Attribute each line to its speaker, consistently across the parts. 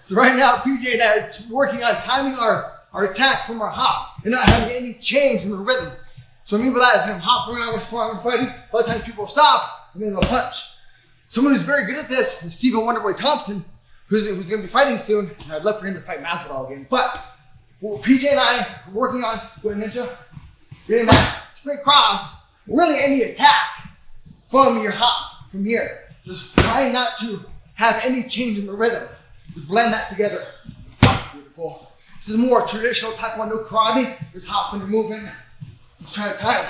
Speaker 1: So right now, PJ and I are working on timing our attack from our hop and not having any change in the rhythm. So what I mean by that is I'm hopping around, we're sparring, we're fighting. A lot of times people stop and then they'll punch. Someone who's very good at this is Stephen Wonderboy Thompson, who's going to be fighting soon. And I'd love for him to fight Masvidal again. But what PJ and I are working on with Ninja, getting that straight cross, really any attack from your hop, from here. Just trying not to have any change in the rhythm. Just blend that together. Beautiful. This is more traditional Taekwondo karate. Just hopping and moving. Just trying to time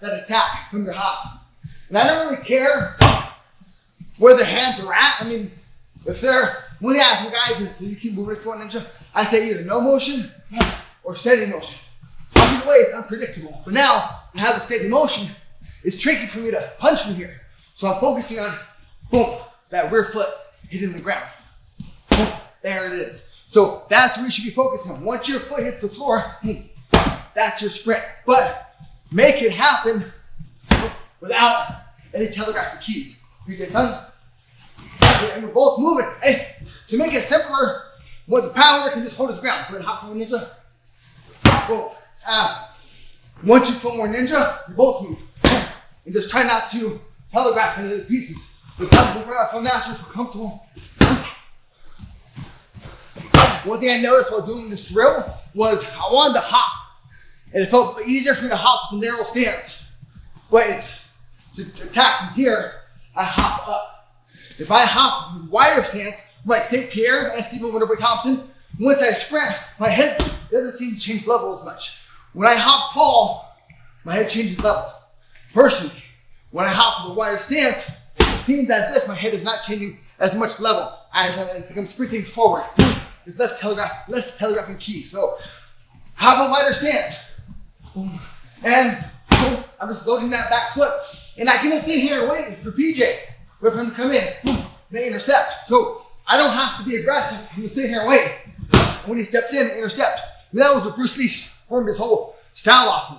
Speaker 1: that attack from your hop. And I don't really care where the hands are at. I mean, if they're, when they ask me guys, is you keep moving for Ninja, I say either no motion or steady motion. Either way, it's unpredictable. But now, I have the steady motion. It's tricky for me to punch from here. So I'm focusing on, boom, that rear foot hitting the ground. Boom, there it is. So that's what you should be focusing on. Once your foot hits the floor, that's your sprint. But make it happen without any telegraphic keys. PJ, son. And we're both moving. Hey, to make it simpler, what the power can just hold his ground. Go ahead, hop from Ninja. Boom. Once you foot more Ninja, you both move. And just try not to telegraph into the pieces. Feel natural, feel comfortable. One thing I noticed while doing this drill was I wanted to hop. And it felt easier for me to hop with a narrow stance. But it's to attack from here, I hop up. If I hop with a wider stance, like St. Pierre and Stephen Wonderboy Thompson, once I sprint, my head doesn't seem to change level as much. When I hop tall, my head changes level. Personally, when I hop with a wider stance, it seems as if my head is not changing as much level as I'm sprinting forward. There's less telegraphing key. So have a wider stance. And I'm just loading that back foot. And I can just sit here and wait for PJ, for him to come in, they intercept. So I don't have to be aggressive. I'm just sit here and wait. And when he steps in, intercept. And that was what Bruce Lee formed his whole style off of.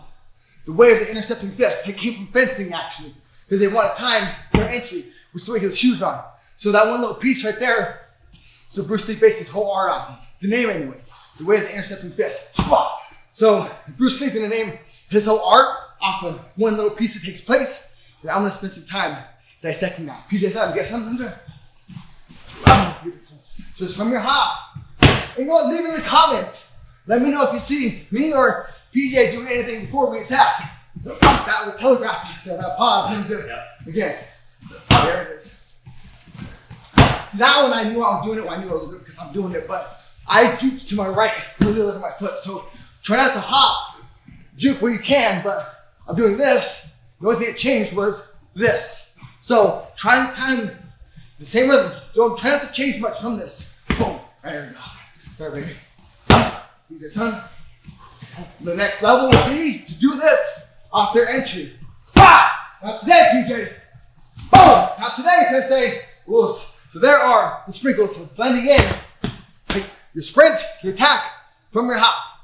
Speaker 1: The way of the intercepting fist. It came from fencing actually. Because they wanted time for entry, which is the way he was huge on. So that one little piece right there, so Bruce Lee based his whole art off of. The name anyway. The way of the intercepting fist. So Bruce Lee's gonna name his whole art off of one little piece that takes place. And I'm gonna spend some time dissecting that. PJ, son, get something? Beautiful. So it's from your hop. And you know what, leave in the comments. Let me know if you see me or PJ doing anything before we attack. That would telegraph you. So now pause, Ninja. Again, there it is. So that one I knew I was doing it. Well, I knew I was good because I'm doing it, but I juked to my right, really look at my foot. So try not to hop, juke where you can, but I'm doing this. The only thing that changed was this. So try to time the same rhythm. Don't try not to change much from this. Boom. There we go. There, baby. Do this, son. The next level will be to do this off their entry. Not today, PJ. Boom. Not today, Sensei. Loose. So there are the sprinkles of blending in your sprint, your attack from your hop.